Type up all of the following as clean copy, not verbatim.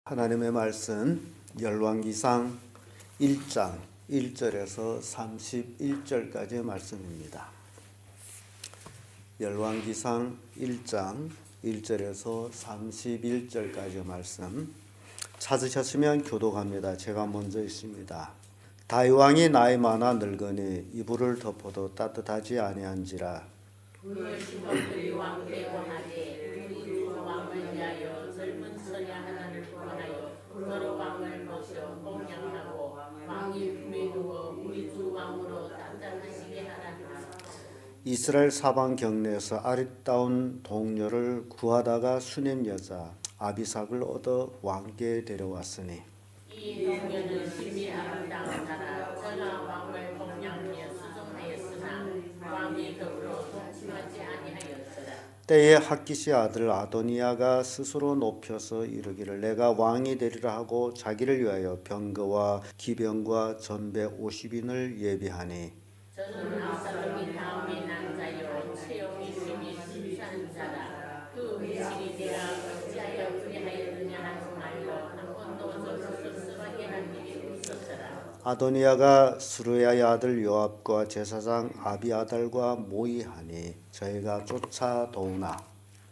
하나님의 말씀 열왕기상 1장 1절에서 31절까지의 말씀입니다. 열왕기상 1장 1절에서 31절까지의 말씀 찾으셨으면 교독합니다. 제가 먼저 읽습니다. 다윗왕이 나이 많아 늙으니 이불을 덮어도 따뜻하지 아니한지라. 불을 심어들이 왕께 원하되 우리 주 왕을 위하여 젊은 처녀 하나를 구하여 너로 왕을 모셔 공양하고 왕이 품에 두어 우리 주 왕으로 단단하시게 하라. 이스라엘 사방 경내에서 아리따운 동료를 구하다가 수넴 여자 아비삭을 얻어 왕께 데려왔으니 이 동료는 심히 아름다운 자라. 저가 왕을 공양하여 수종하였으나 왕이 더불어 동침하지 아니하였더라. 때에 핫기시 아들 아도니아가 스스로 높여서 이르기를 내가 왕이 되리라 하고 자기를 위하여 병거와 기병과 전배 50인을 예비하니 저는 압살롬이 다음에 난 자요 체형이 심히 순수한 자라. 그 위신이 되라 어찌하여 그리하였느냐 하지 말고 한 번도 저를 씁쓸하게 한 일이 없었더라. 아도니아가 스루야의 아들 요압과 제사장 아비아달과 모의하니 저희가 쫓아도우나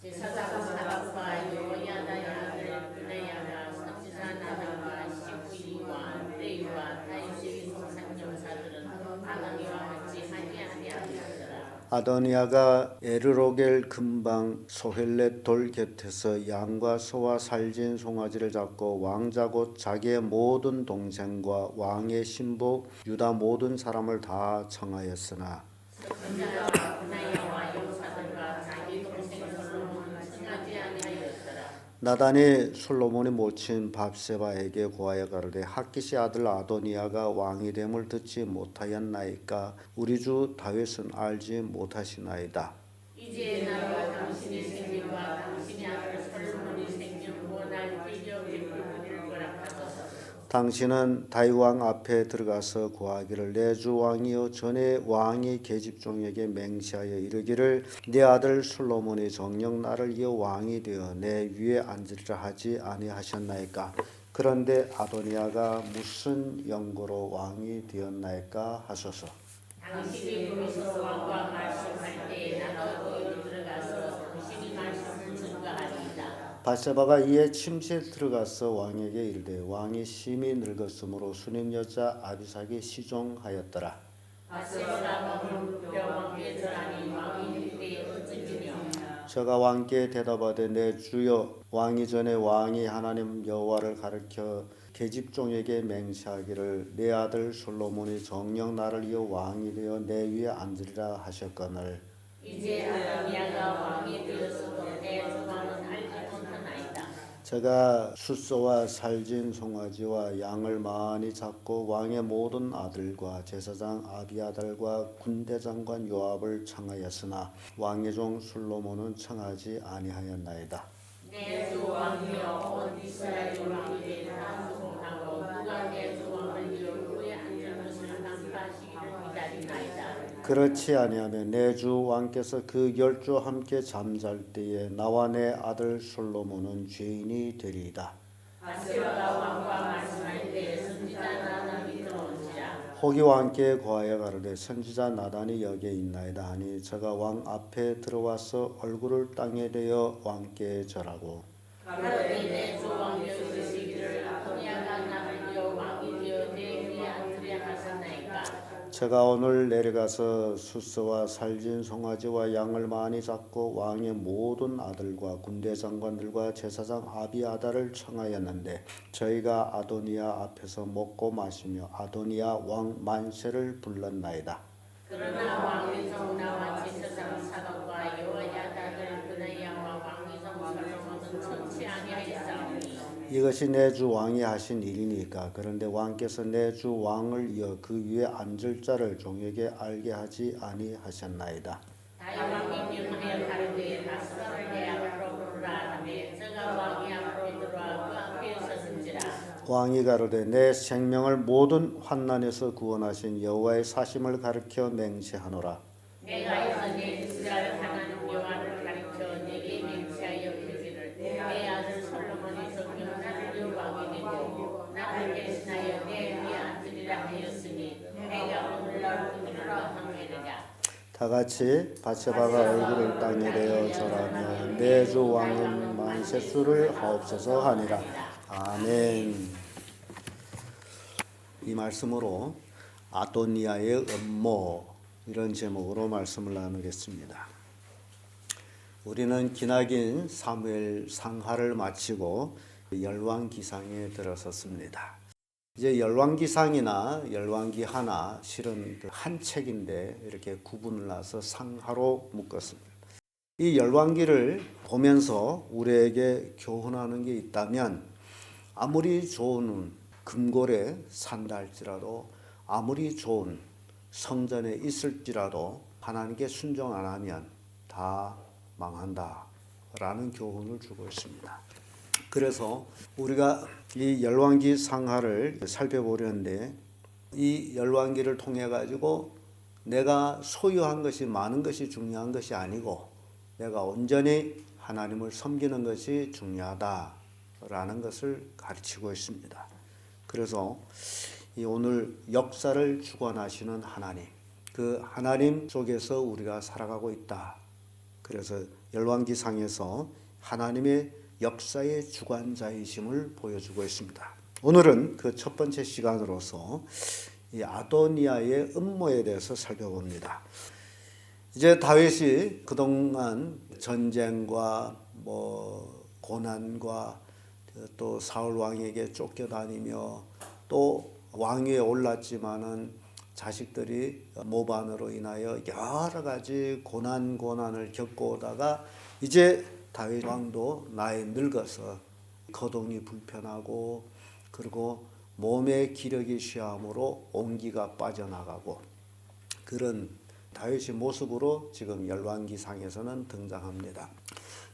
제사장 사람과 여호야다의 아들 브네야가 선지자 나단과 시므이와 레이와 다윗의 성산용사들은 아도니아와 같이 하지 아니하였더라. 아도니아가 에르로겔 근방 소헬렛 돌 곁에서 양과 소와 살진 송아지를 잡고 왕자 곧 자기의 모든 동생과 왕의 신부 유다 모든 사람을 다 청하였으나 선지자와 브네야와 용사들과 자기 동생 솔로몬은 청하지 아니하였더라. 나단이 솔로몬이 모친 밥세바에게 고하여 가로되 핫기시 아들 아도니아가 왕이 됨을 듣지 못하였나이까 우리 주 다윗은 알지 못하시나이다. 이제 나와 당신의 생명과 당신의 아들 솔로몬이 생명 원할 비교 베풀기를 허락하소서. 당신은 다윗 왕 앞에 들어가서 고하기를 내 주 왕이여 전에 왕이 계집종에게 맹세하여 이르기를 내 아들 솔로몬이 정녕 나를 이어 왕이 되어 내 위에 앉으리라 하지 아니하셨나이까. 그런데 아도니아가 무슨 영고로 왕이 되었나이까 하소서. 당신이 거기서 왕과 말씀할 때에 나도 거기로 들어가서 당신이 말씀을 증거하리이다. 바세바가 이에 침실에 들어가서 왕에게 이르되 왕이 심히 늙었으므로 수넴 여자 아비삭이 시종하였더라. 바세바가 왕을 눕혀 왕께 절하니 왕이 이르되 어찌니며 저가 왕께 대답하되 내 주여 왕이 전에 왕이 하나님 여호와를 가리켜 계집종에게 맹세하기를 내 아들 솔로몬이 정녕 나를 이어 왕이 되어 내 위에 앉으리라 하셨거늘 이제 아도니아가 왕이 되었어도 내 주왕은 알지 못하나이다. 제가 숫소와 살진 송아지와 양을 많이 잡고 왕의 모든 아들과 제사장 아비아달과 군대장관 요압을 청하였으나 왕의 종 솔로몬은 청하지 아니하였나이다. 내 주 왕이여 온 이스라엘 왕이 되라 수송하고 누가 내 주 왕을 이어 후에 앉을 것을 강파하시기를 기다리나이다. 그렇지 아니하면 내 주 왕께서 그 열주 함께 잠잘 때에 나와 내 아들 솔로몬은 죄인이 되리이다. 바세바가 왕과 말씀할 때 선지자 나단이 들어온지라. 혹이 왕께 고하여 가로되 선지자 나단이 여기에 있나이다 하니 저가 왕 앞에 들어와서 얼굴을 땅에 대어 왕께 절하고 가로되 내 주 왕이여 이르시기를 아도니아가 나를 이어 왕이 되어 내 위에 앉으려 하셨나이까. 제가 오늘 내려가서 숫소와 살진 송아지와 양을 많이 잡고 왕의 모든 아들과 군대 장관들과 제사장 아비아달을 청하였는데 저희가 아도니아 앞에서 먹고 마시며 아도니아 왕 만세를 불렀나이다. 그러나 왕의 종 나와 제사장 사독과 여호야다들 브나야와 왕의 종 솔로몬은 청치 아니하였사오니 이것이 내 주 왕이 하신 일이니까. 그런데 왕께서 내 주 왕을 이어 그 위에 앉을 자를 종에게 알게 하지 아니하셨나이다. 다윗 왕이 명하여 가로되 바스바를 내 앞으로 부르라 하매 저가 왕이 앞으로 들어와 그 앞에 서는지라. 왕이 가로되 내 생명을 모든 환난에서 구원하신 여호와의 사심을 가리켜 맹세하노라. 내가 이전에 이스라엘 하나님 여호와를 가리켜 내게 맹세하여 이르기를 내 아들 솔로몬이 정녕 나를 이어 다 같이 바세바가 얼굴을 땅에 대어 절하며 내 주 왕은 만세수를 하옵소서 하니라. 아멘. 이 말씀으로 아도니아의 음모 이런 제목으로 말씀을 나누겠습니다. 우리는 기나긴 사무엘 상하를 마치고 열왕기상에 들어섰습니다. 이제 열왕기상이나 열왕기 하나 실은 한 책인데 이렇게 구분을 나서 상하로 묶었습니다. 이 열왕기를 보면서 우리에게 교훈하는 게 있다면 아무리 좋은 금고래 산다 할지라도 아무리 좋은 성전에 있을지라도 하나님께 순종 안 하면 다 망한다 라는 교훈을 주고 있습니다. 그래서 우리가 이 열왕기 상하를 살펴보려는데 이 열왕기를 통해 가지고 내가 소유한 것이 많은 것이 중요한 것이 아니고 내가 온전히 하나님을 섬기는 것이 중요하다라는 것을 가르치고 있습니다. 그래서 이 오늘 역사를 주관하시는 하나님, 그 하나님 속에서 우리가 살아가고 있다. 그래서 열왕기상에서 하나님의 역사의 주관자이심을 보여주고 있습니다. 오늘은 그 첫 번째 시간으로서 이 아도니아의 음모에 대해서 살펴봅니다. 이제 다윗이 그동안 전쟁과 고난과 또 사울 왕에게 쫓겨다니며 또 왕위에 올랐지만은 자식들이 모반으로 인하여 여러 가지 고난을 겪고 오다가 이제 다윗 왕도 나이 늙어서 거동이 불편하고 그리고 몸의 기력이 쇠함으로 온기가 빠져나가고 그런 다윗의 모습으로 지금 열왕기상에서는 등장합니다.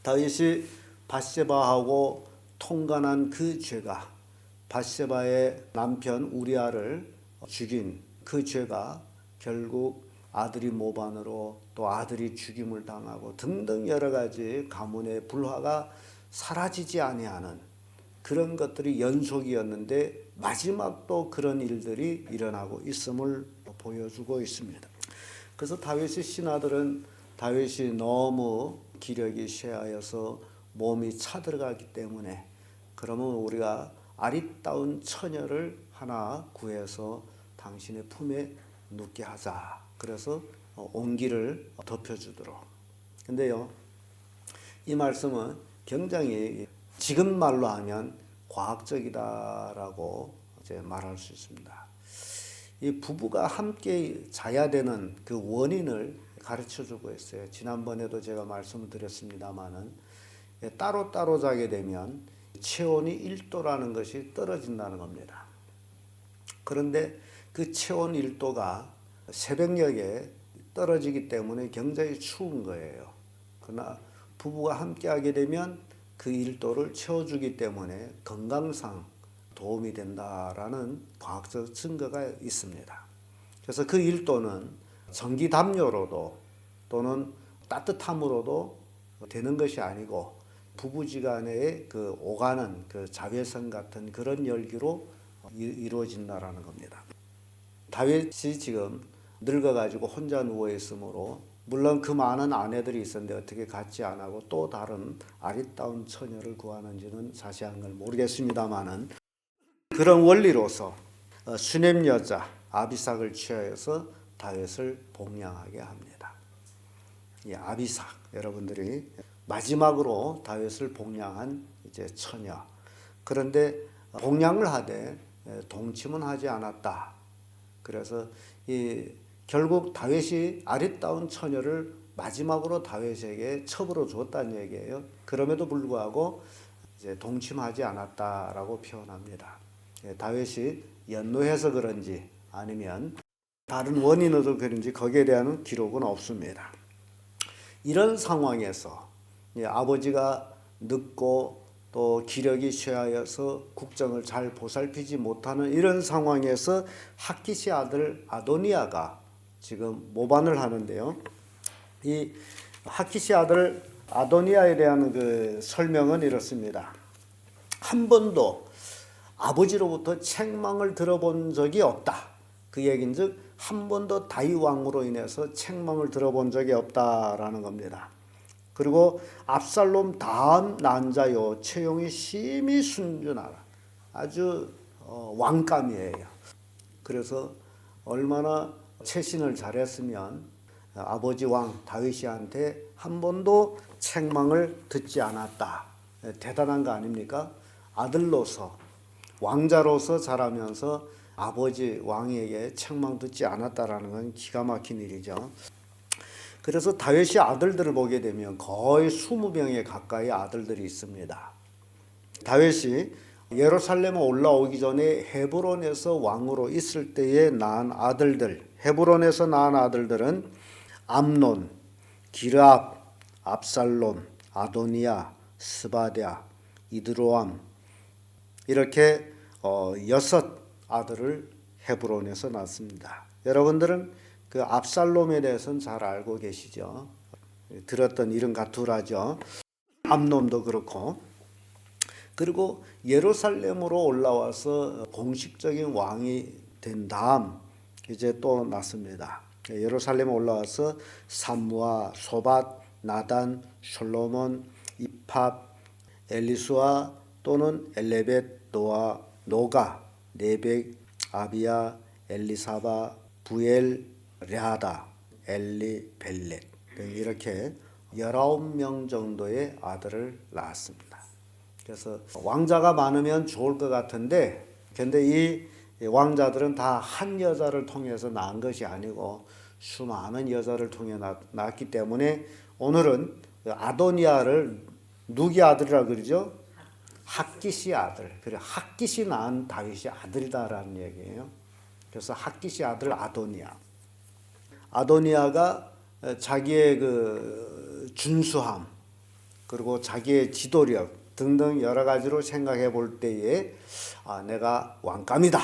다윗이 밧세바하고 통간한 그 죄가 밧세바의 남편 우리아를 죽인 그 죄가 결국 아들이 모반으로 또 아들이 죽임을 당하고 등등 여러 가지 가문의 불화가 사라지지 아니하는 그런 것들이 연속이었는데 마지막도 그런 일들이 일어나고 있음을 보여주고 있습니다. 그래서 다윗의 신하들은 다윗이 너무 기력이 쇠하여서 몸이 차들어가기 때문에 그러면 우리가 아리따운 처녀를 하나 구해서 당신의 품에 눕게 하자. 그래서 온기를 덮여주도록. 근데요, 이 말씀은 굉장히 지금 말로 하면 과학적이다라고 이제 말할 수 있습니다. 이 부부가 함께 자야 되는 그 원인을 가르쳐 주고 있어요. 지난번에도 제가 말씀을 드렸습니다만은 따로 자게 되면 체온이 1도라는 것이 떨어진다는 겁니다. 그런데 그 체온 1도가 새벽녘에 떨어지기 때문에 굉장히 추운 거예요. 그러나 부부가 함께 하게 되면 그 1도를 채워주기 때문에 건강상 도움이 된다라는 과학적 증거가 있습니다. 그래서 그 1도는 전기 담요로도 또는 따뜻함으로도 되는 것이 아니고 부부지간의 그 오가는 그 자외선 같은 그런 열기로 이루어진다라는 겁니다. 다윗이 지금 늙어가지고 혼자 누워 있으므로 물론 그 많은 아내들이 있었는데 어떻게 같이 안 하고 또 다른 아리따운 처녀를 구하는지는 자세한 걸 모르겠습니다만은 그런 원리로서 수냄 여자 아비삭을 취하여서 다윗을 복량하게 합니다. 이 아비삭 여러분들이 마지막으로 다윗을 복량한 이제 처녀. 그런데 복량을 하되 동침은 하지 않았다. 그래서 결국 다윗이 아리따운 처녀를 마지막으로 다윗에게 첩으로 줬다는 얘기예요. 그럼에도 불구하고 이제 동침하지 않았다라고 표현합니다. 다윗이 연노해서 그런지 아니면 다른 원인으로 그런지 거기에 대한 기록은 없습니다. 이런 상황에서 아버지가 늙고 또 기력이 쇠하여서 국정을 잘 보살피지 못하는 이런 상황에서 핫깃의 아들 아도니아가 지금 모반을 하는데요. 이 핫깃의 아들 아도니아에 대한 그 설명은 이렇습니다. 한 번도 아버지로부터 책망을 들어본 적이 없다. 그 얘긴즉 한 번도 다윗 왕으로 인해서 책망을 들어본 적이 없다라는 겁니다. 그리고 압살롬 다음 난자요 채용이 심히 순준하라. 아주 왕감이에요. 그래서 얼마나 채신을 잘했으면 아버지 왕 다윗이한테 한 번도 책망을 듣지 않았다. 대단한 거 아닙니까? 아들로서 왕자로서 자라면서 아버지 왕에게 책망 듣지 않았다라는 건 기가 막힌 일이죠. 그래서 다윗의 아들들을 보게 되면 거의 20명에 가까이 아들들이 있습니다. 다윗이 예루살렘에 올라오기 전에 헤브론에서 왕으로 있을 때에 낳은 아들들, 헤브론에서 낳은 아들들은 암논, 기르압, 압살롬, 아도니아, 스바랴, 이드로암 이렇게 6 아들을 헤브론에서 낳습니다. 여러분들은 그 압살롬에 대해서는 잘 알고 계시죠? 들었던 이름 같으라죠. 암논도 그렇고. 그리고 예루살렘으로 올라와서 공식적인 왕이 된 다음 이제 또 낳습니다. 예루살렘에 올라와서 삼무아, 소밧, 나단, 솔로몬, 이팝, 엘리수아 또는 엘레벳, 노가, 네벡, 아비야, 엘리사바, 부엘, 랴다, 엘리, 벨렛 이렇게 19명 정도의 아들을 낳았습니다. 그래서 왕자가 많으면 좋을 것 같은데 근데 이 왕자들은 다 한 여자를 통해서 낳은 것이 아니고 수많은 여자를 통해 낳았기 때문에 오늘은 아도니아를 누구의 아들이라고 그러죠? 핫깃의 아들. 그래 핫깃이 낳은 다윗의 아들이다라는 얘기예요. 그래서 핫깃의 아들 아도니아. 아도니아가 자기의 그 준수함 그리고 자기의 지도력 등등 여러 가지로 생각해 볼 때에 내가 왕감이다.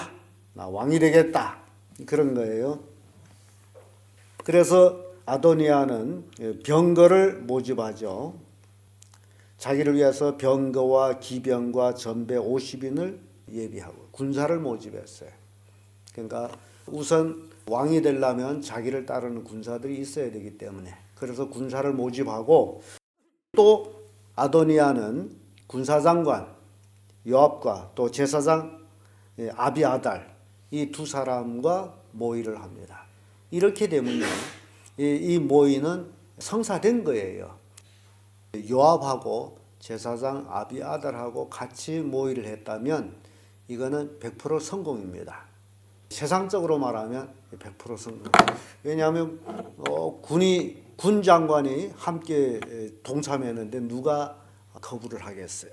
나 왕이 되겠다. 그런 거예요. 그래서 아도니아는 병거를 모집하죠. 자기를 위해서 병거와 기병과 전배 50인을 예비하고 군사를 모집했어요. 그러니까 우선 왕이 되려면 자기를 따르는 군사들이 있어야 되기 때문에 그래서 군사를 모집하고 또 아도니아는 군사장관 요압과 또 제사장 아비아달 이 2사람과 모의를 합니다. 이렇게 되면요 이 모의는 성사된 거예요. 요압하고 제사장 아비아달하고 같이 모의를 했다면 이거는 100% 성공입니다. 세상적으로 말하면 100% 성공. 왜냐하면 군 장관이 함께 동참했는데 누가 거부를 하겠어요.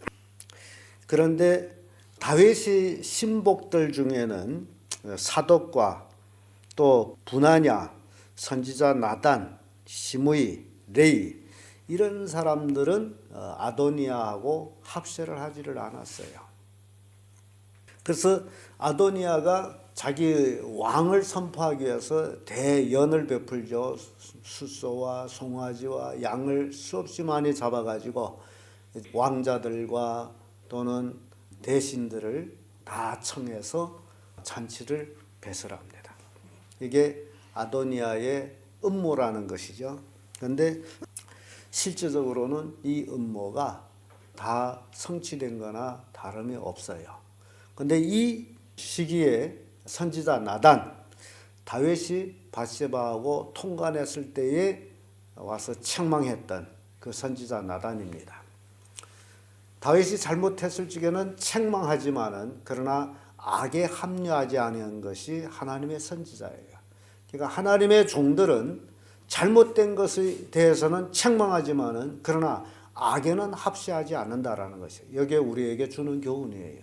그런데 다윗의 신복들 중에는 사독과 또 분하냐, 선지자 나단, 시므이, 레이 이런 사람들은 아도니아하고 합세를 하지를 않았어요. 그래서 아도니아가 자기 왕을 선포하기 위해서 대연을 베풀죠. 숫소와 송아지와 양을 수없이 많이 잡아가지고 왕자들과 또는 대신들을 다 청해서 잔치를 배설합니다. 이게 아도니아의 음모라는 것이죠. 그런데 실제적으로는 이 음모가 다 성취된 거나 다름이 없어요. 그런데 이 시기에 선지자 나단, 다윗이 밧세바하고 통관했을 때에 와서 책망했던 그 선지자 나단입니다. 다윗이 잘못했을 적에는 책망하지만은 그러나 악에 합류하지 않은 것이 하나님의 선지자예요. 그러니까 하나님의 종들은 잘못된 것에 대해서는 책망하지만은 그러나 악에는 합세하지 않는다라는 것이에요. 이게 우리에게 주는 교훈이에요.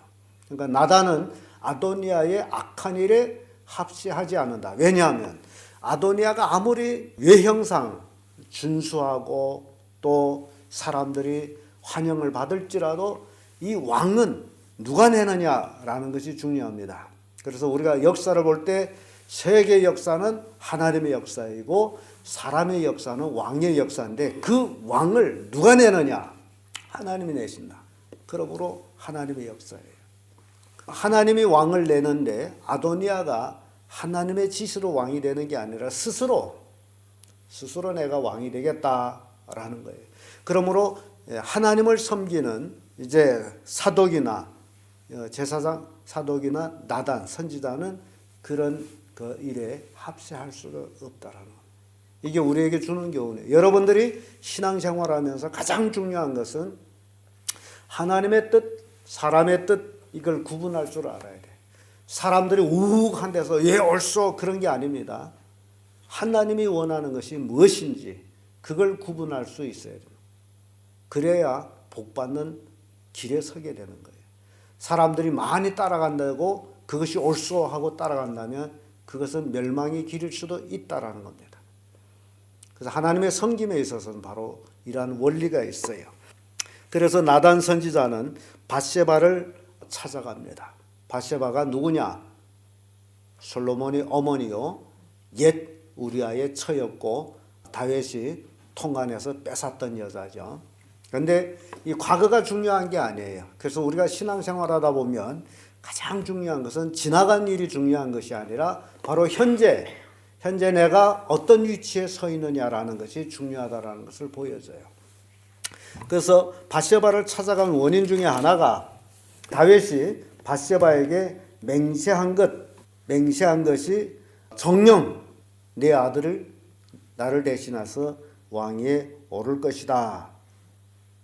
그러니까 나단은 아도니아의 악한 일에 합세하지 않는다. 왜냐하면 아도니아가 아무리 외형상 준수하고 또 사람들이 환영을 받을지라도 이 왕은 누가 내느냐라는 것이 중요합니다. 그래서 우리가 역사를 볼 때 세계 역사는 하나님의 역사이고 사람의 역사는 왕의 역사인데 그 왕을 누가 내느냐? 하나님이 내신다. 그러므로 하나님의 역사예요. 하나님이 왕을 내는데 아도니아가 하나님의 지시로 왕이 되는 게 아니라 스스로 내가 왕이 되겠다라는 거예요. 그러므로 하나님을 섬기는 이제 사독이나 제사장 사독이나 나단 선지자는 그런 그 일에 합세할 수가 없다라는 거예요. 이게 우리에게 주는 교훈이에요. 여러분들이 신앙생활하면서 가장 중요한 것은 하나님의 뜻, 사람의 뜻 이걸 구분할 줄 알아야 돼. 사람들이 우욱한 데서 옳소 그런 게 아닙니다. 하나님이 원하는 것이 무엇인지 그걸 구분할 수 있어야 돼요. 그래야 복받는 길에 서게 되는 거예요. 사람들이 많이 따라간다고 그것이 옳소 하고 따라간다면 그것은 멸망의 길일 수도 있다라는 겁니다. 그래서 하나님의 섬김에 있어서는 바로 이러한 원리가 있어요. 그래서 나단 선지자는 밧세바를 찾아갑니다. 밧세바가 누구냐? 솔로몬의 어머니요. 옛 우리아의 처였고 다윗이 통관해서 뺏었던 여자죠. 그런데 이 과거가 중요한 게 아니에요. 그래서 우리가 신앙생활하다 보면 가장 중요한 것은 지나간 일이 중요한 것이 아니라 바로 현재 내가 어떤 위치에 서 있느냐라는 것이 중요하다라는 것을 보여줘요. 그래서 밧세바를 찾아간 원인 중에 하나가 다윗이 밧세바에게 맹세한 것이 정녕 내 아들을 나를 대신해서 왕위에 오를 것이다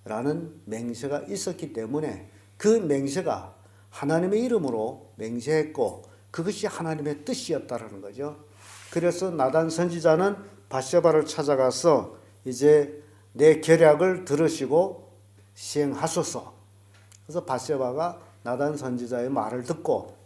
라는 맹세가 있었기 때문에 그 맹세가 하나님의 이름으로 맹세했고 그것이 하나님의 뜻이었다라는 거죠. 그래서 나단 선지자는 밧세바를 찾아가서 이제 내 계략을 들으시고 시행하소서. 그래서 밧세바가 나단 선지자의 말을 듣고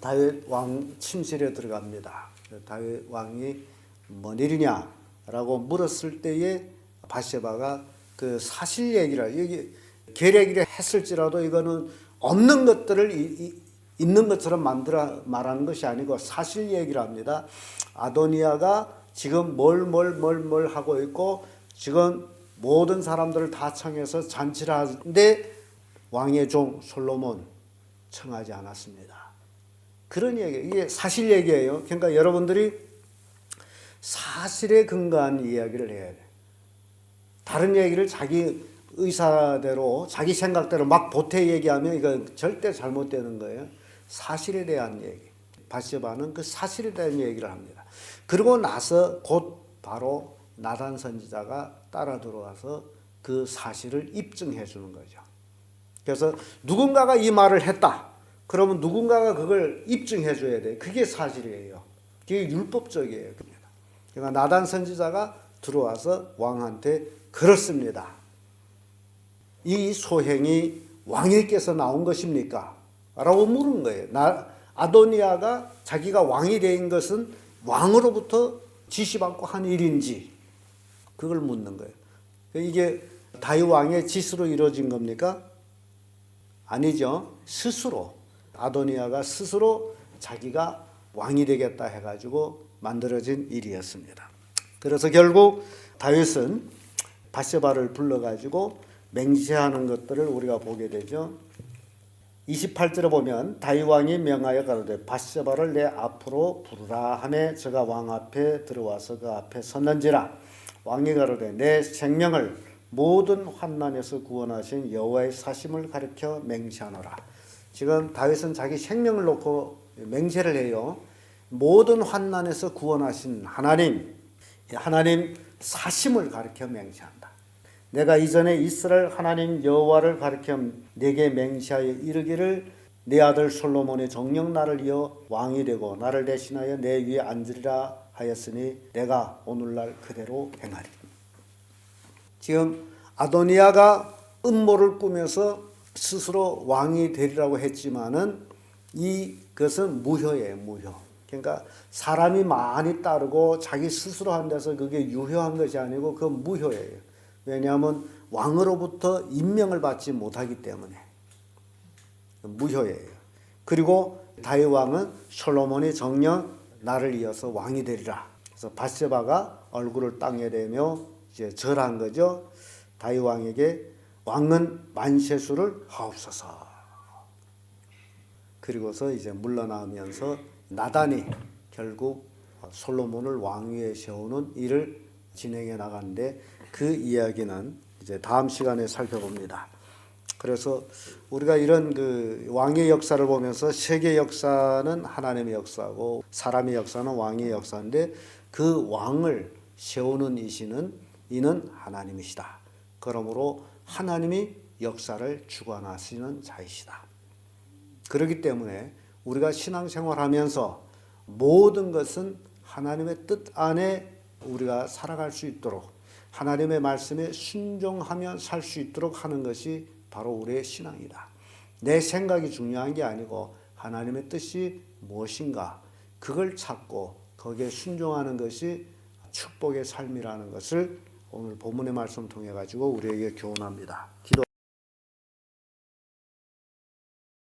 다윗 왕 침실에 들어갑니다. 다윗 왕이 뭔 일이냐라고 물었을 때에 밧세바가 그 사실 얘기를 여기 계략을 했을지라도 이거는 없는 것들을 있는 것처럼 만들어 말하는 것이 아니고 사실 얘기를 합니다. 아도니아가 지금 뭘 하고 있고 지금 모든 사람들을 다 청해서 잔치를 하는데 왕의 종 솔로몬 청하지 않았습니다. 그런 얘기, 이게 사실 얘기예요. 그러니까 여러분들이 사실에 근거한 이야기를 해야 돼. 다른 얘기를 자기 의사대로 자기 생각대로 막 보태 얘기하면 이건 절대 잘못되는 거예요. 사실에 대한 얘기. 밧세바는 그 사실에 대한 얘기를 합니다. 그리고 나서 곧 바로 나단 선지자가 따라 들어와서 그 사실을 입증해 주는 거죠. 그래서 누군가가 이 말을 했다. 그러면 누군가가 그걸 입증해 줘야 돼. 그게 사실이에요. 그게 율법적이에요. 그러니까 나단 선지자가 들어와서 왕한테 그렇습니다. 이 소행이 왕에게서 나온 것입니까? 라고 물은 거예요. 아도니아가 자기가 왕이 된 것은 왕으로부터 지시받고 한 일인지 그걸 묻는 거예요. 이게 다윗 왕의 지시로 이루어진 겁니까? 아니죠. 스스로 아도니아가 스스로 자기가 왕이 되겠다 해가지고 만들어진 일이었습니다. 그래서 결국 다윗은 밧세바를 불러가지고 맹세하는 것들을 우리가 보게 되죠. 28절에 보면 다윗 왕이 명하여 가로되 밧세바를 내 앞으로 부르라 하매 저가 왕 앞에 들어와서 그 앞에 섰는지라. 왕이 가로되 내 생명을 모든 환난에서 구원하신 여호와의 사심을 가리켜 맹세하노라. 지금 다윗은 자기 생명을 놓고 맹세를 해요. 모든 환난에서 구원하신 하나님 사심을 가리켜 맹세한다. 내가 이전에 이스라엘 하나님 여호와를 가리켜 내게 맹세하여 이르기를 내 아들 솔로몬의 정녕 나를 이어 왕이 되고 나를 대신하여 내 위에 앉으리라 하였으니 내가 오늘날 그대로 행하리. 지금 아도니아가 음모를 꾸며서 스스로 왕이 되리라고 했지만은 이것은 무효예요. 무효. 그러니까 사람이 많이 따르고 자기 스스로 한 데서 그게 유효한 것이 아니고 그건 무효예요. 왜냐하면 왕으로부터 임명을 받지 못하기 때문에 무효예요. 그리고 다윗 왕은 솔로몬이 정녕 나를 이어서 왕이 되리라. 그래서 밧세바가 얼굴을 땅에 대며 이제 절한 거죠. 다윗 왕에게 왕은 만세수를 하옵소서. 그리고서 이제 물러나면서 나단이 결국 솔로몬을 왕위에 세우는 일을 진행해 나가는데 그 이야기는 이제 다음 시간에 살펴봅니다. 그래서 우리가 이런 그 왕의 역사를 보면서 세계 역사는 하나님의 역사고 사람의 역사는 왕의 역사인데 그 왕을 세우는 이는 하나님이시다. 그러므로 하나님이 역사를 주관하시는 자이시다. 그렇기 때문에 우리가 신앙생활하면서 모든 것은 하나님의 뜻 안에 우리가 살아갈 수 있도록 하나님의 말씀에 순종하며 살 수 있도록 하는 것이 바로 우리의 신앙이다. 내 생각이 중요한 게 아니고 하나님의 뜻이 무엇인가 그걸 찾고 거기에 순종하는 것이 축복의 삶이라는 것을 오늘 본문의 말씀 통해 가지고 우리에게 교훈합니다. 기도.